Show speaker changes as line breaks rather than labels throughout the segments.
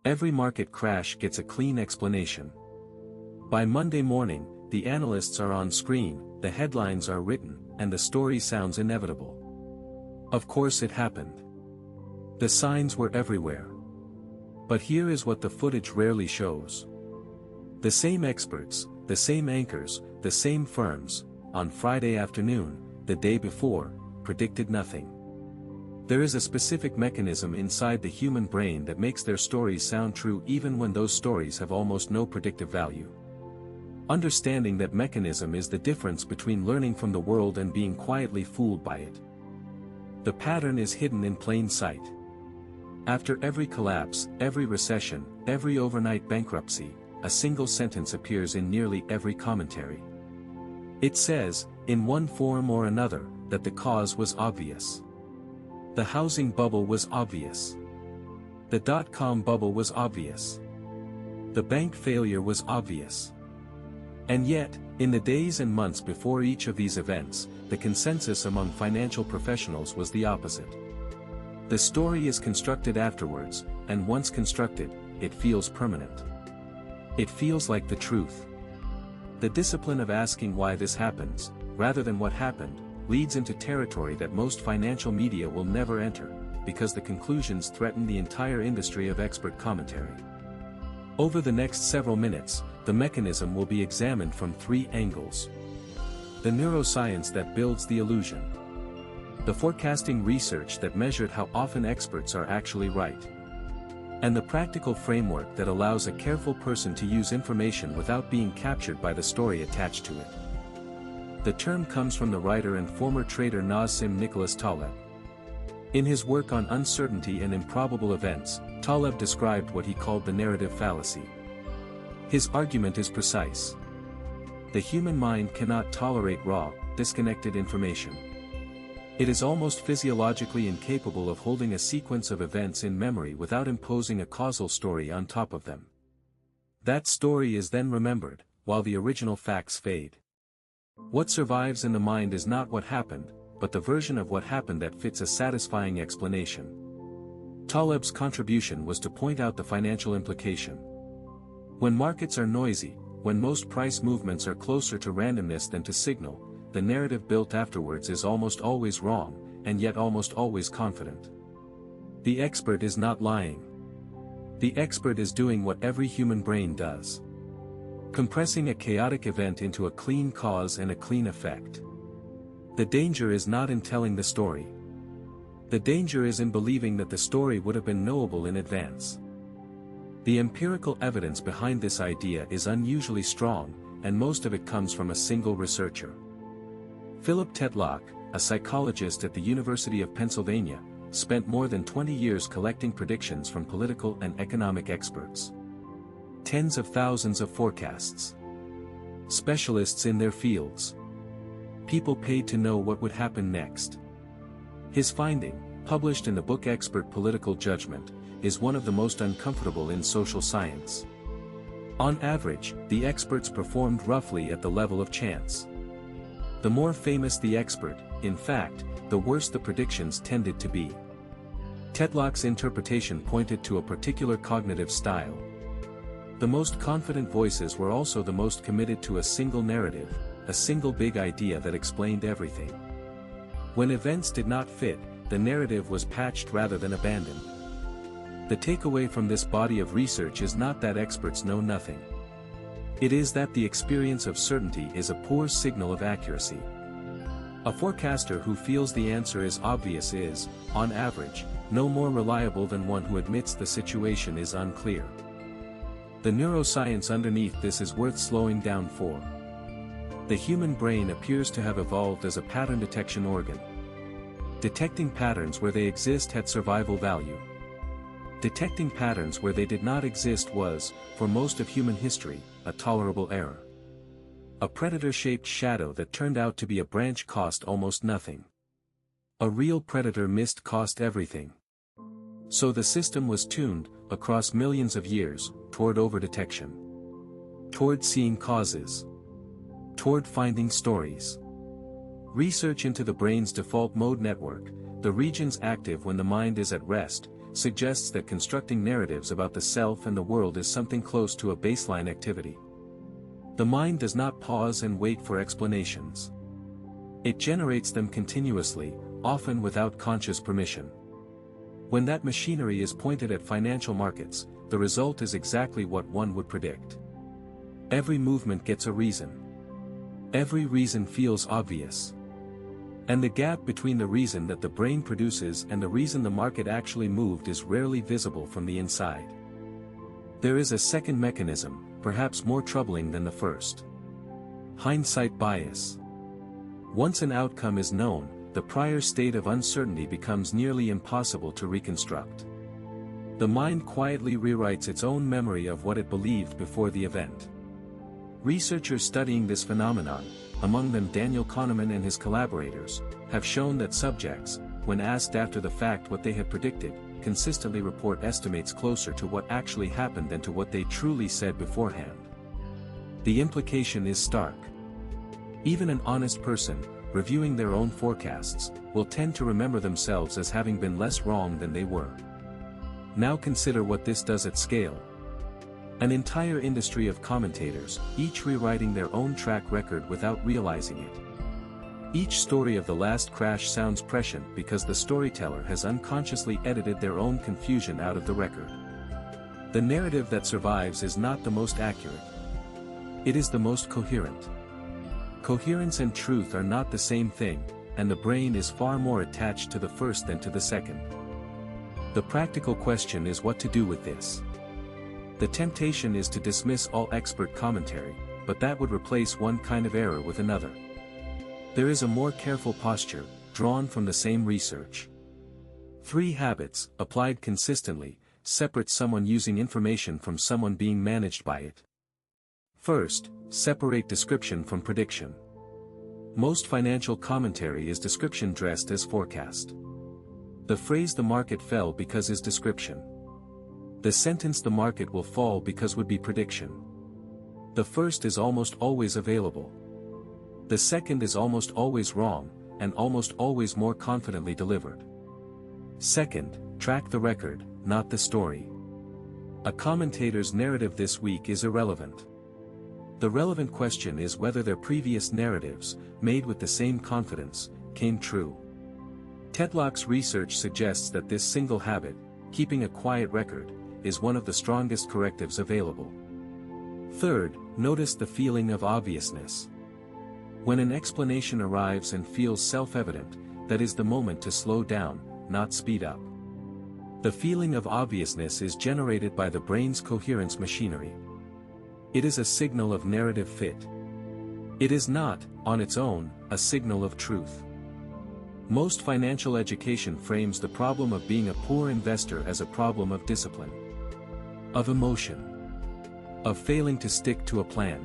Every market crash gets a clean explanation. By Monday morning, the analysts are on screen, the headlines are written, and the story sounds inevitable. Of course it happened. The signs were everywhere. But here is what the footage rarely shows. The same experts, the same anchors, the same firms, on Friday afternoon, the day before, predicted nothing. There is a specific mechanism inside the human brain that makes their stories sound true even when those stories have almost no predictive value. Understanding that mechanism is the difference between learning from the world and being quietly fooled by it. The pattern is hidden in plain sight. After every collapse, every recession, every overnight bankruptcy, a single sentence appears in nearly every commentary. It says, in one form or another, that the cause was obvious. The housing bubble was obvious. The dot-com bubble was obvious. The bank failure was obvious. And yet, in the days and months before each of these events, the consensus among financial professionals was the opposite. The story is constructed afterwards, and once constructed, it feels permanent. It feels like the truth. The discipline of asking why this happens, rather than what happened, leads into territory that most financial media will never enter, because the conclusions threaten the entire industry of expert commentary. Over the next several minutes, the mechanism will be examined from three angles. The neuroscience that builds the illusion. The forecasting research that measured how often experts are actually right. And the practical framework that allows a careful person to use information without being captured by the story attached to it. The term comes from the writer and former trader Nassim Taleb. In his work on uncertainty and improbable events, Taleb described what he called the narrative fallacy. His argument is precise. The human mind cannot tolerate raw, disconnected information. It is almost physiologically incapable of holding a sequence of events in memory without imposing a causal story on top of them. That story is then remembered, while the original facts fade. What survives in the mind is not what happened, but the version of what happened that fits a satisfying explanation. Taleb's contribution was to point out the financial implication. When markets are noisy, when most price movements are closer to randomness than to signal, the narrative built afterwards is almost always wrong, and yet almost always confident. The expert is not lying. The expert is doing what every human brain does. Compressing a chaotic event into a clean cause and a clean effect. The danger is not in telling the story. The danger is in believing that the story would have been knowable in advance. The empirical evidence behind this idea is unusually strong, and most of it comes from a single researcher. Philip Tetlock, a psychologist at the University of Pennsylvania, spent more than 20 years collecting predictions from political and economic experts. Tens of thousands of forecasts. Specialists in their fields. People paid to know what would happen next. His finding, published in the book Expert Political Judgment, is one of the most uncomfortable in social science. On average, the experts performed roughly at the level of chance. The more famous the expert, in fact, the worse the predictions tended to be. Tetlock's interpretation pointed to a particular cognitive style. The most confident voices were also the most committed to a single narrative, a single big idea that explained everything. When events did not fit, the narrative was patched rather than abandoned. The takeaway from this body of research is not that experts know nothing. It is that the experience of certainty is a poor signal of accuracy. A forecaster who feels the answer is obvious is, on average, no more reliable than one who admits the situation is unclear. The neuroscience underneath this is worth slowing down for. The human brain appears to have evolved as a pattern detection organ. Detecting patterns where they exist had survival value. Detecting patterns where they did not exist was, for most of human history, a tolerable error. A predator-shaped shadow that turned out to be a branch cost almost nothing. A real predator missed cost everything. So the system was tuned, across millions of years, toward over-detection. Toward seeing causes. Toward finding stories. Research into the brain's default mode network, the regions active when the mind is at rest, suggests that constructing narratives about the self and the world is something close to a baseline activity. The mind does not pause and wait for explanations. It generates them continuously, often without conscious permission. When that machinery is pointed at financial markets, the result is exactly what one would predict. Every movement gets a reason. Every reason feels obvious. And the gap between the reason that the brain produces and the reason the market actually moved is rarely visible from the inside. There is a second mechanism, perhaps more troubling than the first. Hindsight bias. Once an outcome is known, the prior state of uncertainty becomes nearly impossible to reconstruct. The mind quietly rewrites its own memory of what it believed before the event. Researchers studying this phenomenon, among them Daniel Kahneman and his collaborators, have shown that subjects, when asked after the fact what they had predicted, consistently report estimates closer to what actually happened than to what they truly said beforehand. The implication is stark. Even an honest person, reviewing their own forecasts, will tend to remember themselves as having been less wrong than they were. Now consider what this does at scale. An entire industry of commentators, each rewriting their own track record without realizing it. Each story of the last crash sounds prescient because the storyteller has unconsciously edited their own confusion out of the record. The narrative that survives is not the most accurate. It is the most coherent. Coherence and truth are not the same thing, and the brain is far more attached to the first than to the second. The practical question is what to do with this. The temptation is to dismiss all expert commentary, but that would replace one kind of error with another. There is a more careful posture, drawn from the same research. 3 habits, applied consistently, separate someone using information from someone being managed by it. First, separate description from prediction. Most financial commentary is description dressed as forecast. The phrase "the market fell because" is description. The sentence "the market will fall because" would be prediction. The first is almost always available. The second is almost always wrong, and almost always more confidently delivered. Second, track the record, not the story. A commentator's narrative this week is irrelevant. The relevant question is whether their previous narratives, made with the same confidence, came true. Tedlock's research suggests that this single habit, keeping a quiet record, is one of the strongest correctives available. Third, notice the feeling of obviousness. When an explanation arrives and feels self-evident, that is the moment to slow down, not speed up. The feeling of obviousness is generated by the brain's coherence machinery. It is a signal of narrative fit. It is not, on its own, a signal of truth. Most financial education frames the problem of being a poor investor as a problem of discipline, of emotion, of failing to stick to a plan.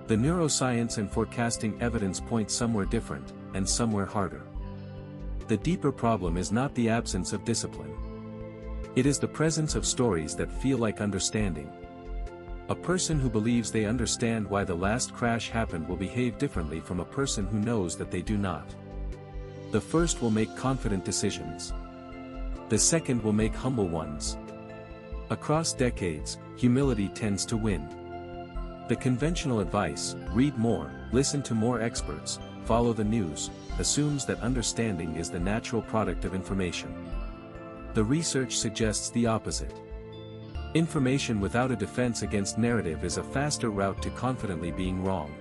The neuroscience and forecasting evidence point somewhere different, and somewhere harder. The deeper problem is not the absence of discipline. It is the presence of stories that feel like understanding. A person who believes they understand why the last crash happened will behave differently from a person who knows that they do not. The first will make confident decisions. The second will make humble ones. Across decades, humility tends to win. The conventional advice, read more, listen to more experts, follow the news, assumes that understanding is the natural product of information. The research suggests the opposite. Information without a defense against narrative is a faster route to confidently being wrong.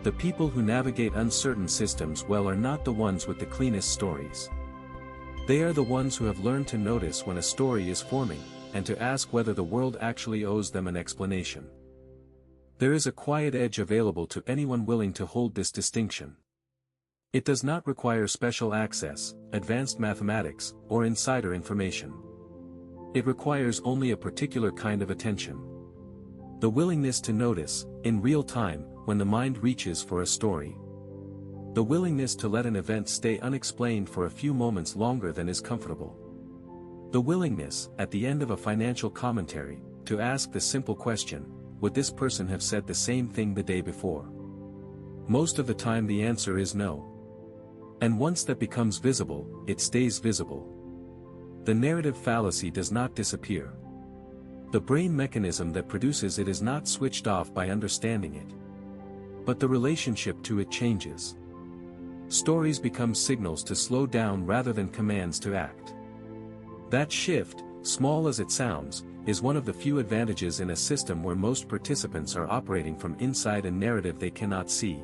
The people who navigate uncertain systems well are not the ones with the cleanest stories. They are the ones who have learned to notice when a story is forming, and to ask whether the world actually owes them an explanation. There is a quiet edge available to anyone willing to hold this distinction. It does not require special access, advanced mathematics, or insider information. It requires only a particular kind of attention. The willingness to notice, in real time, when the mind reaches for a story. The willingness to let an event stay unexplained for a few moments longer than is comfortable. The willingness, at the end of a financial commentary, to ask the simple question, would this person have said the same thing the day before? Most of the time the answer is no. And once that becomes visible, it stays visible. The narrative fallacy does not disappear. The brain mechanism that produces it is not switched off by understanding it. But the relationship to it changes. Stories become signals to slow down rather than commands to act. That shift, small as it sounds, is one of the few advantages in a system where most participants are operating from inside a narrative they cannot see.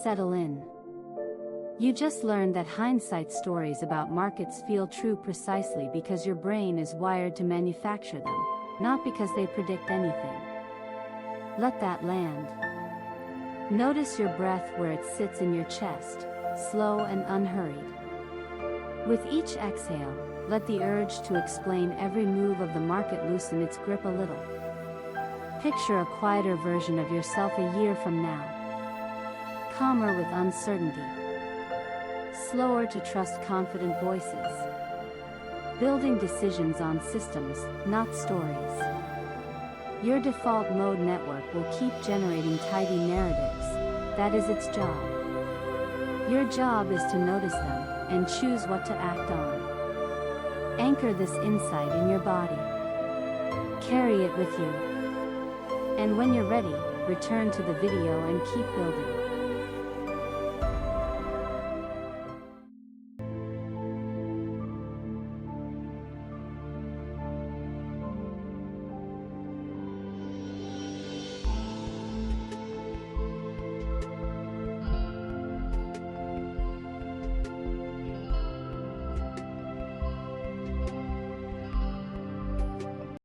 Settle in. You just learned that hindsight stories about markets feel true precisely because your brain is wired to manufacture them, not because they predict anything. Let that land. Notice your breath where it sits in your chest, slow and unhurried. With each exhale, let the urge to explain every move of the market loosen its grip a little. Picture a quieter version of yourself a year from now. Calmer with uncertainty. Slower to trust confident voices. Building decisions on systems, not stories. Your default mode network will keep generating tidy narratives. That is its job. Your job is to notice them and choose what to act on. Anchor this insight in your body. Carry it with you. And when you're ready, return to the video and keep building.